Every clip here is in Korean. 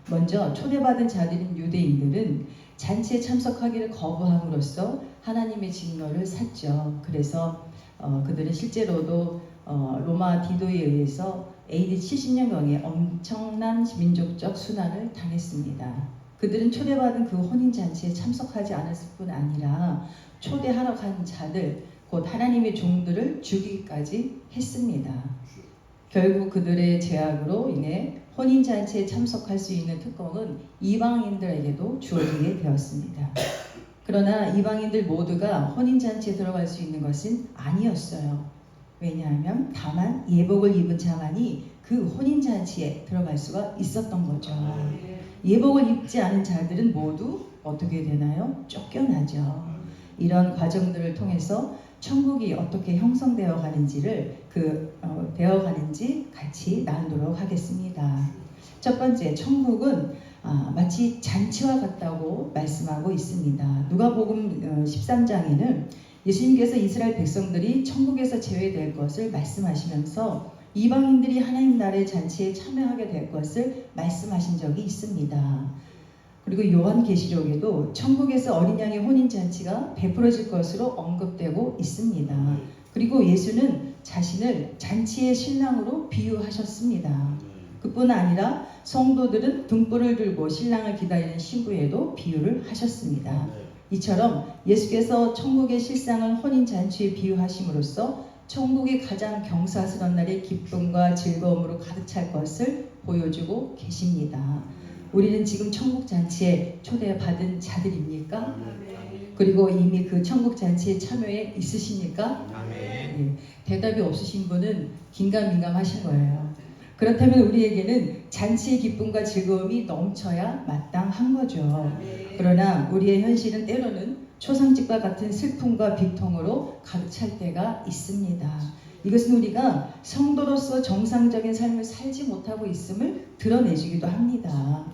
먼저 초대받은 자들인 유대인들은 잔치에 참석하기를 거부함으로써 하나님의 진노를 샀죠. 그래서 그들은 실제로도 로마 디도에 의해서 AD 70년경에 엄청난 민족적 순환을 당했습니다. 그들은 초대받은 그 혼인잔치에 참석하지 않았을 뿐 아니라 초대하러 간 자들, 곧 하나님의 종들을 죽이기까지 했습니다. 결국 그들의 제약으로 인해 혼인잔치에 참석할 수 있는 특권은 이방인들에게도 주어지게 되었습니다. 그러나 이방인들 모두가 혼인잔치에 들어갈 수 있는 것은 아니었어요. 왜냐하면 다만 예복을 입은 자만이 그 혼인잔치에 들어갈 수가 있었던 거죠. 예복을 입지 않은 자들은 모두 어떻게 되나요? 쫓겨나죠. 이런 과정들을 통해서 천국이 어떻게 형성되어 가는지를 되어가는지 같이 나누도록 하겠습니다. 첫 번째, 천국은 마치 잔치와 같다고 말씀하고 있습니다. 누가복음 13장에는 예수님께서 이스라엘 백성들이 천국에서 제외될 것을 말씀하시면서 이방인들이 하나님 나라의 잔치에 참여하게 될 것을 말씀하신 적이 있습니다. 그리고 요한계시록에도 천국에서 어린 양의 혼인잔치가 베풀어질 것으로 언급되고 있습니다. 그리고 예수는 자신을 잔치의 신랑으로 비유하셨습니다. 그뿐 아니라 성도들은 등불을 들고 신랑을 기다리는 신부에도 비유를 하셨습니다. 이처럼 예수께서 천국의 실상을 혼인잔치에 비유하심으로써 천국이 가장 경사스러운 날의 기쁨과 즐거움으로 가득 찰 것을 보여주고 계십니다. 우리는 지금 천국 잔치에 초대받은 자들입니까? 그리고 이미 그 천국 잔치에 참여해 있으십니까? 네. 대답이 없으신 분은 긴가민가하신 거예요. 그렇다면 우리에게는 잔치의 기쁨과 즐거움이 넘쳐야 마땅한 거죠. 그러나 우리의 현실은 때로는 초상집과 같은 슬픔과 비통으로 가득 찰 때가 있습니다. 이것은 우리가 성도로서 정상적인 삶을 살지 못하고 있음을 드러내주기도 합니다.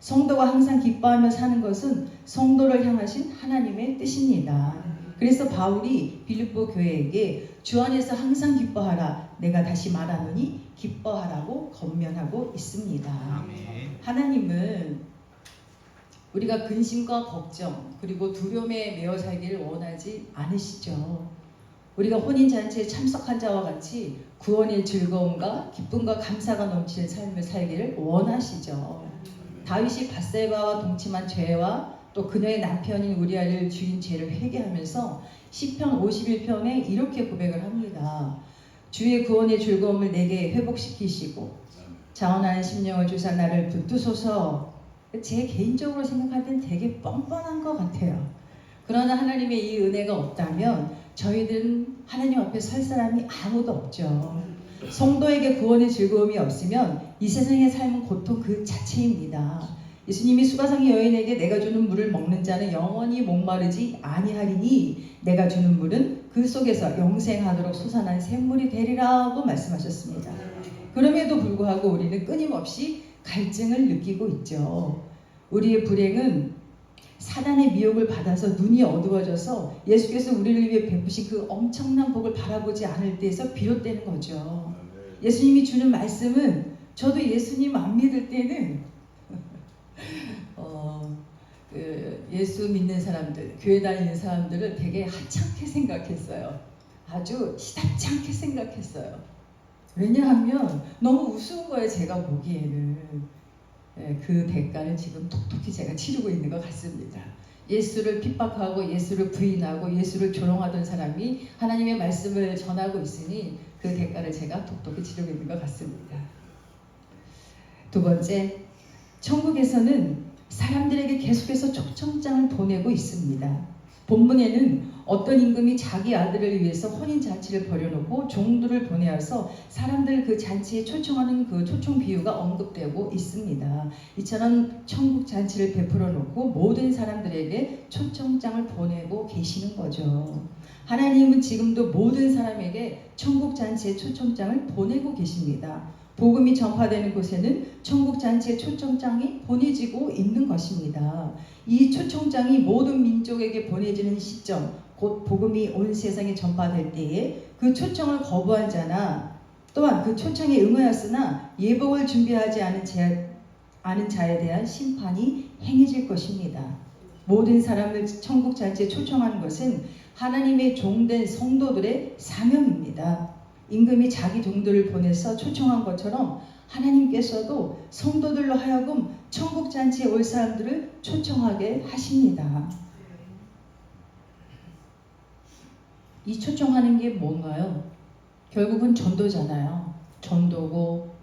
성도가 항상 기뻐하며 사는 것은 성도를 향하신 하나님의 뜻입니다. 그래서 바울이 빌립보 교회에게 주 안에서 항상 기뻐하라, 내가 다시 말하노니 기뻐하라고 권면하고 있습니다. 하나님은 우리가 근심과 걱정 그리고 두려움에 매여 살기를 원하지 않으시죠. 우리가 혼인잔치에 참석한 자와 같이 구원의 즐거움과 기쁨과 감사가 넘치는 삶을 살기를 원하시죠. 다윗이 밧세바와 동침한 죄와 또 그녀의 남편인 우리아를 죽인 죄를 회개하면서 시편 51편에 이렇게 고백을 합니다. 주의 구원의 즐거움을 내게 회복시키시고 자원하는 심령을 주사 나를 붙드소서. 제 개인적으로 생각할 땐 되게 뻔뻔한 것 같아요. 그러나 하나님의 이 은혜가 없다면 저희들은 하나님 앞에 설 사람이 아무도 없죠. 성도에게 구원의 즐거움이 없으면 이 세상의 삶은 고통 그 자체입니다. 예수님이 수가성의 여인에게 내가 주는 물을 먹는 자는 영원히 목마르지 아니하리니 내가 주는 물은 그 속에서 영생하도록 솟아난 샘물이 되리라고 말씀하셨습니다. 그럼에도 불구하고 우리는 끊임없이 갈증을 느끼고 있죠. 우리의 불행은 사단의 미혹을 받아서 눈이 어두워져서 예수께서 우리를 위해 베푸신 그 엄청난 복을 바라보지 않을 때에서 비롯되는 거죠. 예수님이 주는 말씀은 저도 예수님 안 믿을 때는 예수 믿는 사람들, 교회 다니는 사람들을 되게 하찮게 생각했어요. 아주 시답지 않게 생각했어요. 왜냐하면 너무 우스운 거예요. 제가 보기에는. 그 대가를 지금 톡톡히 제가 치르고 있는 것 같습니다. 예수를 핍박하고 예수를 부인하고 예수를 조롱하던 사람이 하나님의 말씀을 전하고 있으니 그 대가를 제가 톡톡히 치르고 있는 것 같습니다. 두 번째, 천국에서는 사람들에게 계속해서 초청장을 보내고 있습니다. 본문에는 어떤 임금이 자기 아들을 위해서 혼인잔치를 벌여놓고 종들을 보내어서 사람들 그 잔치에 초청하는 그 초청 비유가 언급되고 있습니다. 이처럼 천국 잔치를 베풀어 놓고 모든 사람들에게 초청장을 보내고 계시는 거죠. 하나님은 지금도 모든 사람에게 천국 잔치의 초청장을 보내고 계십니다. 복음이 전파되는 곳에는 천국 잔치의 초청장이 보내지고 있는 것입니다. 이 초청장이 모든 민족에게 보내지는 시점, 곧 복음이 온 세상에 전파될 때에 그 초청을 거부한 자나 또한 그 초청에 응하였으나 예복을 준비하지 아는 자에 대한 심판이 행해질 것입니다. 모든 사람을 천국 잔치에 초청하는 것은 하나님의 종된 성도들의 사명입니다. 임금이 자기 종들을 보내서 초청한 것처럼 하나님께서도 성도들로 하여금 천국 잔치에 올 사람들을 초청하게 하십니다. 이 초청하는 게 뭔가요? 결국은 전도잖아요. 전도고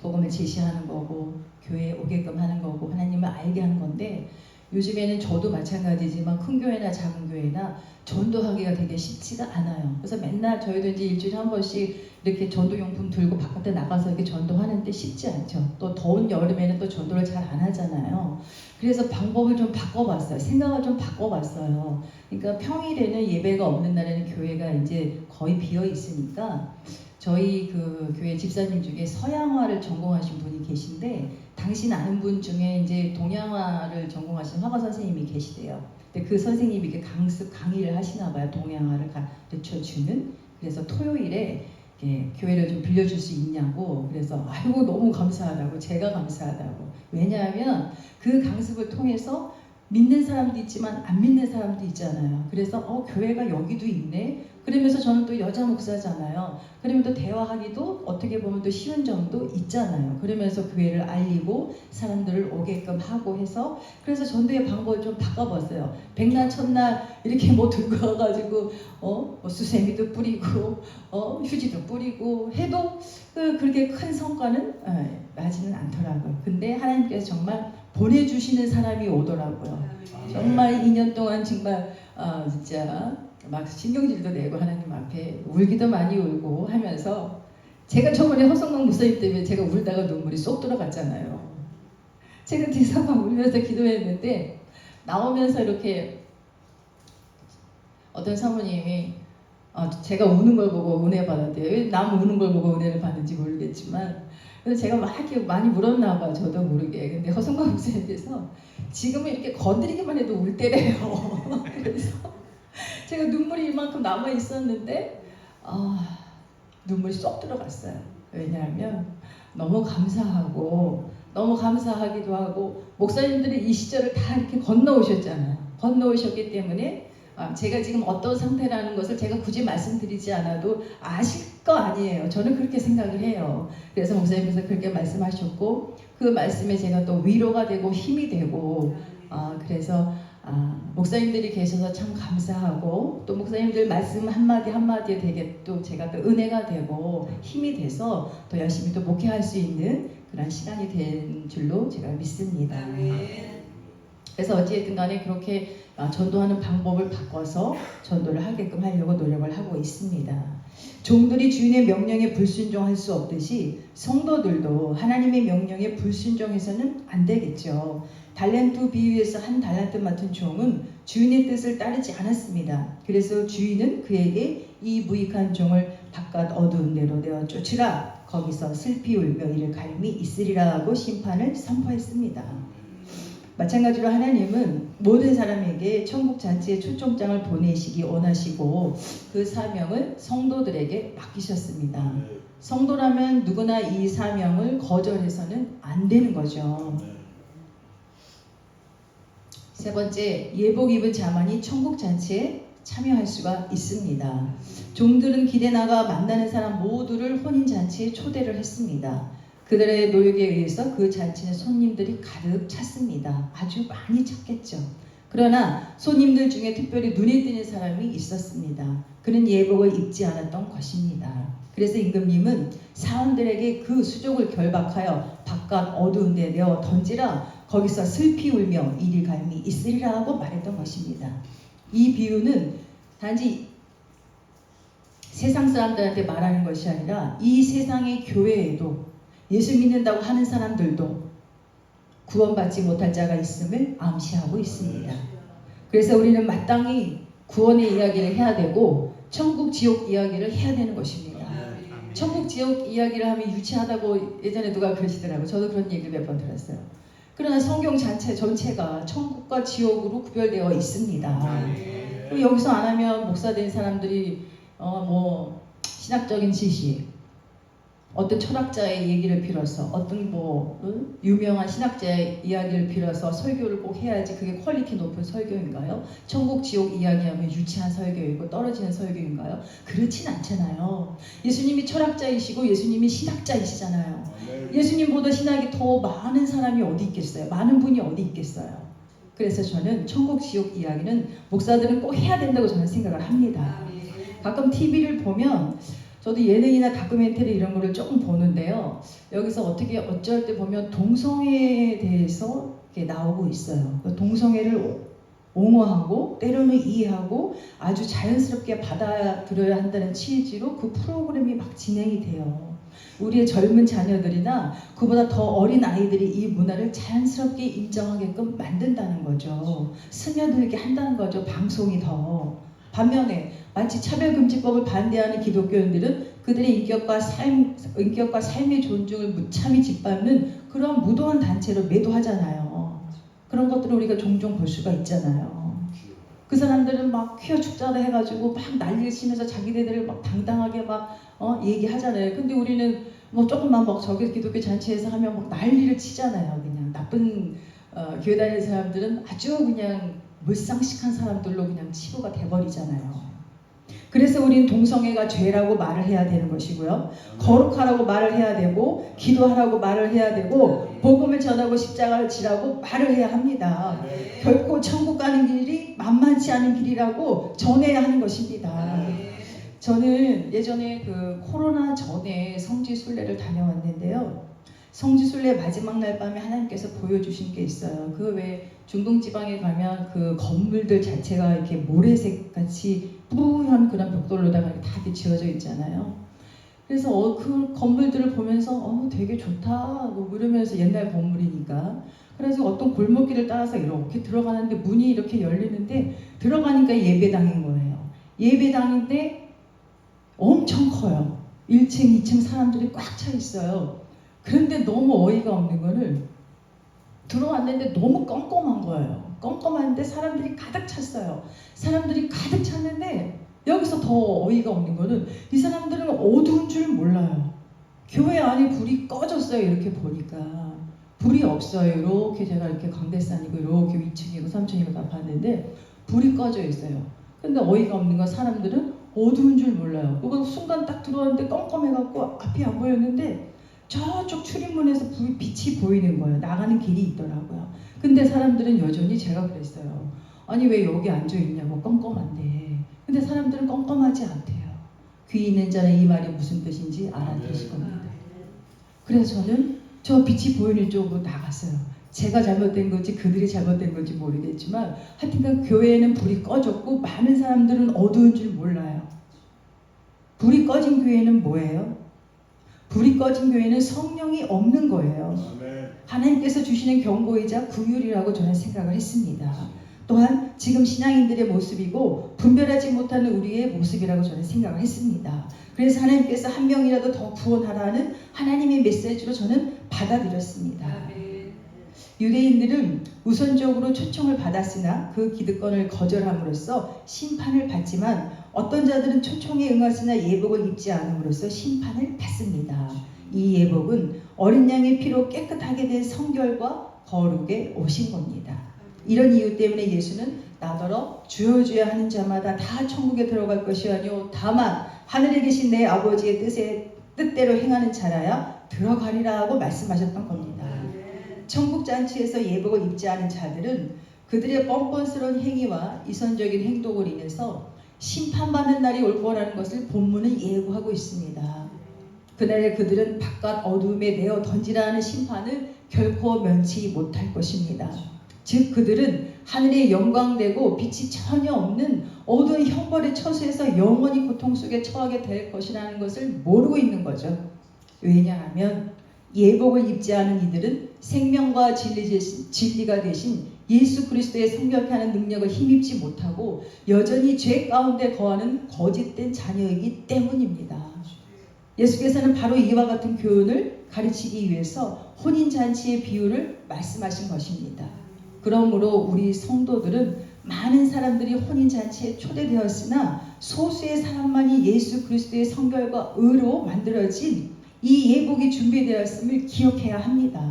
복음을 제시하는 거고 교회에 오게끔 하는 거고 하나님을 알게 하는 건데, 요즘에는 저도 마찬가지지만 큰 교회나 작은 교회나 전도하기가 되게 쉽지가 않아요. 그래서 맨날 저희도 이제 일주일에 한 번씩 이렇게 전도용품 들고 바깥에 나가서 이렇게 전도하는데 쉽지 않죠. 또 더운 여름에는 또 전도를 잘 안 하잖아요. 그래서 방법을 좀 바꿔봤어요. 생각을 좀 바꿔봤어요. 그러니까 평일에는 예배가 없는 날에는 교회가 이제 거의 비어 있으니까 저희 그 교회 집사님 중에 서양화를 전공하신 분이 계신데, 당신 아는 분 중에 이제 동양화를 전공하신 화가 선생님이 계시대요. 근데 그 선생님이 이렇게 강의를 하시나 봐요. 동양화를 가르쳐 주는. 그래서 토요일에 교회를 좀 빌려줄 수 있냐고. 그래서 아이고 너무 감사하다고, 제가 감사하다고. 왜냐하면 그 강습을 통해서 믿는 사람도 있지만 안 믿는 사람도 있잖아요. 그래서 교회가 여기도 있네. 그러면서 저는 또 여자 목사잖아요. 그러면 또 대화하기도 어떻게 보면 또 쉬운 점도 있잖아요. 그러면서 교회를 알리고 사람들을 오게끔 하고 해서, 그래서 전도의 방법을 좀 바꿔봤어요. 백날 첫날 이렇게 뭐 들고 와가지고 뭐 수세미도 뿌리고 휴지도 뿌리고 해도 그렇게 큰 성과는 나지는 않더라고요. 근데 하나님께서 정말 보내주시는 사람이 오더라고요. 정말 2년 동안 정말 진짜 막 신경질도 내고 하나님 앞에 울기도 많이 울고 하면서, 제가 저번에 허성광 목사님 때문에 제가 울다가 눈물이 쏙 들어갔잖아요. 제가 뒤에서 막 울면서 기도했는데 나오면서 이렇게 어떤 사모님이 제가 우는 걸 보고 은혜 받았대요. 남 우는 걸 보고 은혜를 받는지 모르겠지만, 그래서 제가 막 이렇게 많이 울었나 봐, 저도 모르게. 근데 허성광 목사님께서 지금은 이렇게 건드리기만 해도 울 때래요. 그래서 제가 눈물이 이만큼 남아 있었는데 눈물이 쏙 들어갔어요. 왜냐하면 너무 감사하고 너무 감사하기도 하고, 목사님들이 이 시절을 다 이렇게 건너오셨잖아요. 건너오셨기 때문에 제가 지금 어떤 상태라는 것을 제가 굳이 말씀드리지 않아도 아실 거 아니에요. 저는 그렇게 생각을 해요. 그래서 목사님께서 그렇게 말씀하셨고, 그 말씀에 제가 또 위로가 되고 힘이 되고, 그래서 목사님들이 계셔서 참 감사하고, 또 목사님들 말씀 한마디 한마디에 되게 또 제가 또 은혜가 되고 힘이 돼서 더 열심히 또 목회할 수 있는 그런 시간이 된 줄로 제가 믿습니다. 그래서 어찌됐든 간에 그렇게 전도하는 방법을 바꿔서 전도를 하게끔 하려고 노력을 하고 있습니다. 종들이 주인의 명령에 불순종할 수 없듯이 성도들도 하나님의 명령에 불순종해서는 안 되겠죠. 달란트 비유에서 한 달란트 맡은 종은 주인의 뜻을 따르지 않았습니다. 그래서 주인은 그에게 이 무익한 종을 바깥 어두운 데로 내어 쫓으라. 거기서 슬피 울며 이를 갈미 있으리라 하고 심판을 선포했습니다. 마찬가지로 하나님은 모든 사람에게 천국 잔치의 초청장을 보내시기 원하시고 그 사명을 성도들에게 맡기셨습니다. 성도라면 누구나 이 사명을 거절해서는 안 되는 거죠. 세 번째, 예복 입은 자만이 천국 잔치에 참여할 수가 있습니다. 종들은 길에 나가 만나는 사람 모두를 혼인 잔치에 초대를 했습니다. 그들의 노력에 의해서 그 잔치는 손님들이 가득 찼습니다. 아주 많이 찼겠죠. 그러나 손님들 중에 특별히 눈에 띄는 사람이 있었습니다. 그는 예복을 입지 않았던 것입니다. 그래서 임금님은 사람들에게 그 수족을 결박하여 바깥 어두운 데 내어 던지라. 거기서 슬피 울며 이리 갈미 있으리라 하고 말했던 것입니다. 이 비유는 단지 세상 사람들한테 말하는 것이 아니라 이 세상의 교회에도 예수 믿는다고 하는 사람들도 구원받지 못할 자가 있음을 암시하고 있습니다. 그래서 우리는 마땅히 구원의 이야기를 해야 되고 천국 지옥 이야기를 해야 되는 것입니다. 천국 지옥 이야기를 하면 유치하다고 예전에 누가 그러시더라고요. 저도 그런 얘기를 몇 번 들었어요. 그러나 성경 전체가 천국과 지옥으로 구별되어 있습니다. 여기서 안 하면 목사 된 사람들이 뭐 신학적인 지식, 어떤 철학자의 얘기를 빌어서 어떤 유명한 신학자의 이야기를 빌어서 설교를 꼭 해야지 그게 퀄리티 높은 설교인가요? 천국 지옥 이야기하면 유치한 설교이고 떨어지는 설교인가요? 그렇진 않잖아요. 예수님이 철학자이시고 예수님이 신학자이시잖아요. 예수님보다 신학이 더 많은 사람이 어디 있겠어요? 많은 분이 어디 있겠어요? 그래서 저는 천국 지옥 이야기는 목사들은 꼭 해야 된다고 저는 생각을 합니다. 가끔 TV를 보면 저도 예능이나 다큐멘터리 이런 거를 조금 보는데요. 여기서 어쩔 때 보면 동성애에 대해서 이렇게 나오고 있어요. 동성애를 옹호하고 때로는 이해하고 아주 자연스럽게 받아들여야 한다는 취지로 그 프로그램이 막 진행이 돼요. 우리의 젊은 자녀들이나 그보다 더 어린 아이들이 이 문화를 자연스럽게 인정하게끔 만든다는 거죠. 스며들게 한다는 거죠. 방송이 더. 반면에 마치 차별금지법을 반대하는 기독교인들은 그들의 인격과 삶의 존중을 무참히 짓밟는 그런 무도한 단체로 매도하잖아요. 그런 것들을 우리가 종종 볼 수가 있잖아요. 그 사람들은 막 퀴어 축제다 해가지고 막 난리를 치면서 자기네들을 막 당당하게 막 얘기하잖아요. 근데 우리는 뭐 조금만 막 저기 기독교 잔치에서 하면 막 난리를 치잖아요. 그냥 나쁜 교회 다니는 사람들은 아주 그냥 물상식한 사람들로 그냥 치부가 돼버리잖아요. 그래서 우린 동성애가 죄라고 말을 해야 되는 것이고요. 거룩하라고 말을 해야 되고 기도하라고 말을 해야 되고 복음을 전하고 십자가를 지라고 말을 해야 합니다. 결코 천국 가는 길이 만만치 않은 길이라고 전해야 하는 것입니다. 저는 예전에 그 코로나 전에 성지순례를 다녀왔는데요. 성지순례 마지막 날 밤에 하나님께서 보여주신 게 있어요. 그 왜 중동지방에 가면 그 건물들 자체가 이렇게 모래색 같이 뿌연 그런 벽돌로다가 다 이렇게 지어져 있잖아요. 그래서 그 건물들을 보면서 되게 좋다 뭐 이러면서 옛날 건물이니까 그래서 어떤 골목길을 따라서 이렇게 들어가는데 문이 이렇게 열리는데 들어가니까 예배당인 거예요. 예배당인데 엄청 커요. 1층, 2층 사람들이 꽉 차 있어요. 그런데 너무 어이가 없는 거는 들어왔는데 너무 껌껌한 거예요. 껌껌한데 사람들이 가득 찼어요. 사람들이 가득 찼는데 여기서 더 어이가 없는 거는 이 사람들은 어두운 줄 몰라요. 교회 안에 불이 꺼졌어요. 이렇게 보니까 불이 없어요. 이렇게 제가 이렇게 강대산이고 이렇게 2층이고 3층이고 다 봤는데 불이 꺼져 있어요. 근데 어이가 없는 건 사람들은 어두운 줄 몰라요. 그건 순간 딱 들어왔는데 껌껌해갖고 앞이 안 보였는데 저쪽 출입문에서 빛이 보이는 거예요. 나가는 길이 있더라고요. 근데 사람들은 여전히 제가 그랬어요. 아니 왜 여기 앉아있냐고 껌껌한데. 근데 사람들은 껌껌하지 않대요. 귀 있는 자는 이 말이 무슨 뜻인지 알아들으실 겁니다. 그래서 저는 저 빛이 보이는 쪽으로 나갔어요. 제가 잘못된 건지 그들이 잘못된 건지 모르겠지만 하여튼간 교회에는 불이 꺼졌고 많은 사람들은 어두운 줄 몰라요. 불이 꺼진 교회는 뭐예요? 불이 꺼진 교회는 성령이 없는 거예요. 하나님께서 주시는 경고이자 구휼이라고 저는 생각을 했습니다. 또한 지금 신앙인들의 모습이고 분별하지 못하는 우리의 모습이라고 저는 생각을 했습니다. 그래서 하나님께서 한 명이라도 더 구원하라는 하나님의 메시지로 저는 받아들였습니다. 유대인들은 우선적으로 초청을 받았으나 그 기득권을 거절함으로써 심판을 받지만 어떤 자들은 초청에 응하으나 예복을 입지 않음으로써 심판을 받습니다. 이 예복은 어린 양의 피로 깨끗하게 된 성결과 거룩에 오신 겁니다. 이런 이유 때문에 예수는 나더러 주여 주여 하는 자마다 다 천국에 들어갈 것이 아니오 다만 하늘에 계신 내 아버지의 뜻대로 행하는 자라야 들어가리라 하고 말씀하셨던 겁니다. 천국 잔치에서 예복을 입지 않은 자들은 그들의 뻔뻔스러운 행위와 이선적인 행동으로 인해서 심판받는 날이 올 거라는 것을 본문은 예고하고 있습니다. 그날에 그들은 바깥 어두움에 내어 던지라 하는 심판을 결코 면치 못할 것입니다. 즉 그들은 하늘의 영광되고 빛이 전혀 없는 어두운 형벌의 처소에서 영원히 고통 속에 처하게 될 것이라는 것을 모르고 있는 거죠. 왜냐하면 예복을 입지 않은 이들은 생명과 진리가 되신 예수 그리스도의 성결케 하는 능력을 힘입지 못하고 여전히 죄 가운데 거하는 거짓된 자녀이기 때문입니다. 예수께서는 바로 이와 같은 교훈을 가르치기 위해서 혼인잔치의 비유를 말씀하신 것입니다. 그러므로 우리 성도들은 많은 사람들이 혼인잔치에 초대되었으나 소수의 사람만이 예수 그리스도의 성결과 의로 만들어진 이 예복이 준비되었음을 기억해야 합니다.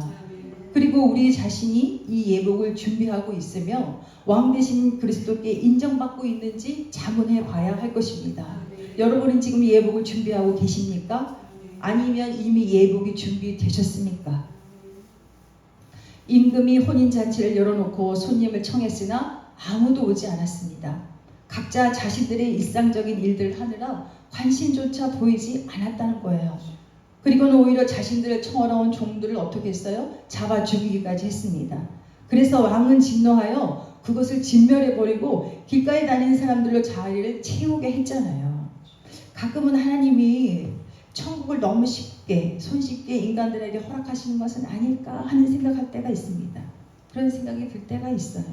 그리고 우리 자신이 이 예복을 준비하고 있으며 왕 되신 그리스도께 인정받고 있는지 자문해 봐야 할 것입니다. 여러분은 지금 예복을 준비하고 계십니까? 아니면 이미 예복이 준비되셨습니까? 임금이 혼인잔치를 열어놓고 손님을 청했으나 아무도 오지 않았습니다. 각자 자신들의 일상적인 일들을 하느라 관심조차 보이지 않았다는 거예요. 그리고는 오히려 자신들을 청하러 온 종들을 어떻게 했어요? 잡아 죽이기까지 했습니다. 그래서 왕은 진노하여 그것을 진멸해버리고 길가에 다니는 사람들로 자리를 채우게 했잖아요. 가끔은 하나님이 천국을 너무 쉽게 손쉽게 인간들에게 허락하시는 것은 아닐까 하는 생각할 때가 있습니다. 그런 생각이 들 때가 있어요.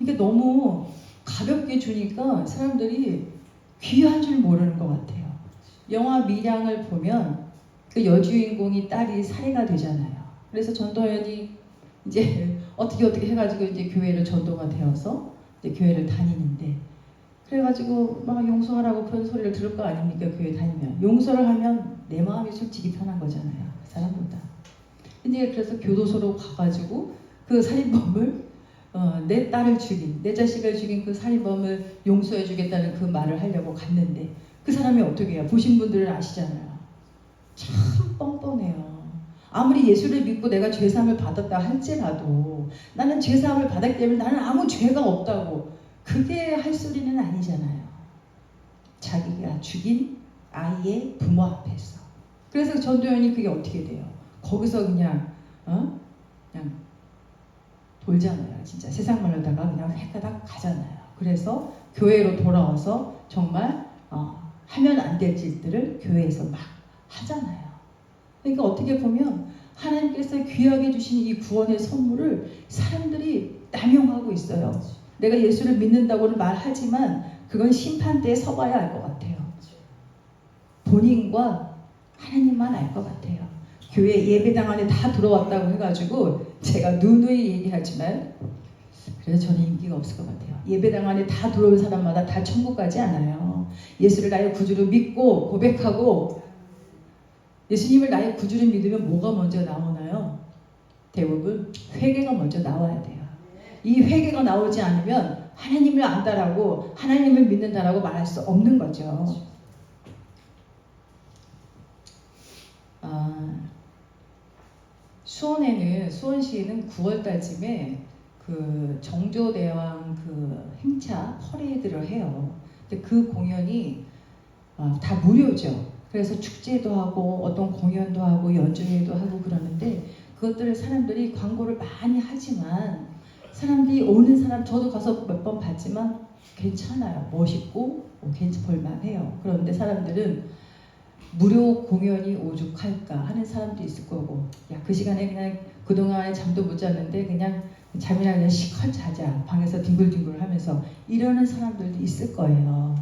이게 너무 가볍게 주니까 사람들이 귀한 줄 모르는 것 같아요. 영화 밀양을 보면 그 여주인공이 딸이 살해가 되잖아요. 그래서 전도연이 이제 어떻게 해가지고 이제 교회를 전도가 되어서 이제 교회를 다니는데, 그래가지고 막 용서하라고 그런 소리를 들을 거 아닙니까? 교회 다니면 용서를 하면 내 마음이 솔직히 편한 거잖아요, 그 사람보다. 근데 그래서 교도소로 가가지고 그 살인범을 내 딸을 죽인, 내 자식을 죽인 그 살인범을 용서해주겠다는 그 말을 하려고 갔는데 그 사람이 어떻게 해요? 보신 분들은 아시잖아요. 참 뻔뻔해요. 아무리 예수를 믿고 내가 죄사함을 받았다 할지라도 나는 죄사함을 받았기 때문에 나는 아무 죄가 없다고 그게 할 소리는 아니잖아요. 자기가 죽인 아이의 부모 앞에서. 그래서 전도연이 그게 어떻게 돼요? 거기서 그냥 돌잖아요. 진짜 세상 말로다가 그냥 헷가닥 가잖아요. 그래서 교회로 돌아와서 정말 하면 안 될 짓들을 교회에서 막 하잖아요. 그러니까 어떻게 보면 하나님께서 귀하게 주신 이 구원의 선물을 사람들이 남용하고 있어요. 내가 예수를 믿는다고는 말하지만 그건 심판대에 서봐야 알 것 같아요. 본인과 하나님만 알 것 같아요. 교회 예배당 안에 다 들어왔다고 해가지고 제가 누누이 얘기하지만 그래서 저는 인기가 없을 것 같아요. 예배당 안에 다 들어온 사람마다 다 천국 가지 않아요. 예수를 나의 구주로 믿고 고백하고 예수님을 나의 구주로 믿으면 뭐가 먼저 나오나요? 대부분 회개가 먼저 나와야 돼요. 이 회개가 나오지 않으면 하나님을 안다라고 하나님을 믿는다라고 말할 수 없는 거죠. 수원시에는 9월달쯤에 그 정조대왕 그 행차 퍼레이드를 해요. 근데 그 공연이 다 무료죠. 그래서 축제도 하고 어떤 공연도 하고 연주회도 하고 그러는데 그것들을 사람들이 광고를 많이 하지만 사람들이 오는 사람, 저도 가서 몇 번 봤지만 괜찮아요. 멋있고 볼만해요. 그런데 사람들은 무료 공연이 오죽할까 하는 사람도 있을 거고, 야, 그 시간에 그냥 그동안에 잠도 못 잤는데 그냥 잠이나 그냥 시컷 자자, 방에서 뒹굴뒹굴 하면서 이러는 사람들도 있을 거예요.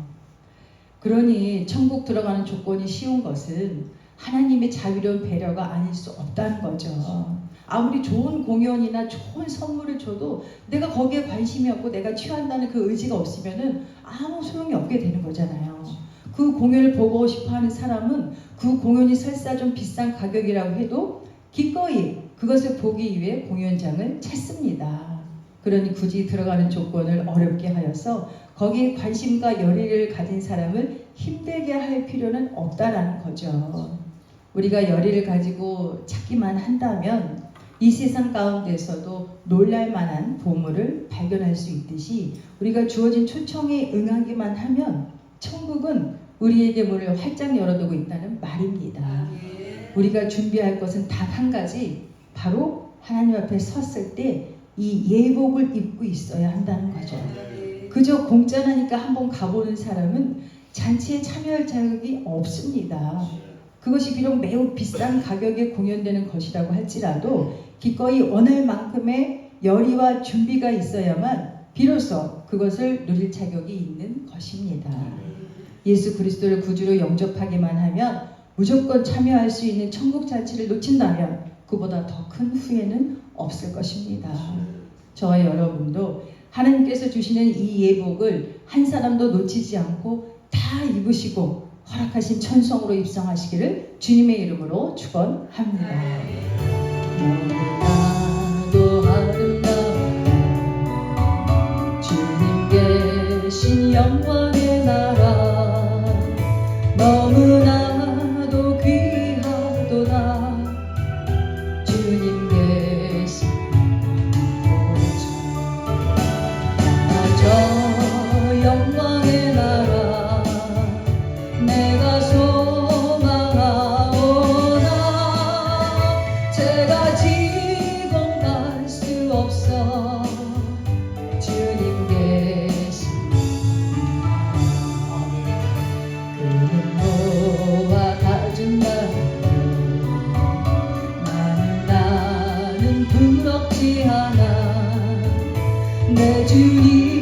그러니 천국 들어가는 조건이 쉬운 것은 하나님의 자비로운 배려가 아닐 수 없다는 거죠. 아무리 좋은 공연이나 좋은 선물을 줘도 내가 거기에 관심이 없고 내가 취한다는 그 의지가 없으면은 아무 소용이 없게 되는 거잖아요. 그 공연을 보고 싶어하는 사람은 그 공연이 설사 좀 비싼 가격이라고 해도 기꺼이 그것을 보기 위해 공연장을 찾습니다. 그러니 굳이 들어가는 조건을 어렵게 하여서 거기에 관심과 열의를 가진 사람을 힘들게 할 필요는 없다라는 거죠. 우리가 열의를 가지고 찾기만 한다면 이 세상 가운데서도 놀랄만한 보물을 발견할 수 있듯이 우리가 주어진 초청에 응하기만 하면 천국은 우리에게 문을 활짝 열어두고 있다는 말입니다. 우리가 준비할 것은 단 한 가지, 바로 하나님 앞에 섰을 때 이 예복을 입고 있어야 한다는 거죠. 그저 공짜라니까 한번 가보는 사람은 잔치에 참여할 자격이 없습니다. 그것이 비록 매우 비싼 가격에 공연되는 것이라고 할지라도 기꺼이 원할 만큼의 열의와 준비가 있어야만 비로소 그것을 누릴 자격이 있는 것입니다. 예수 그리스도를 구주로 영접하기만 하면 무조건 참여할 수 있는 천국 잔치를 놓친다면 그보다 더 큰 후회는 없을 것입니다. 저와 여러분도 하나님께서 주시는 이 예복을 한 사람도 놓치지 않고 다 입으시고 허락하신 천성으로 입성하시기를 주님의 이름으로 축원합니다. 너무나도 아름다운 주님 계신 영광의 나라, 너무나도 귀하도다 주님 계신 이곳. 저 영광의 나라 내가 소망하오나 제가 지금 갈 수 없어 주님 계신 근모와 가진 나는 부럽지 않아 내 주님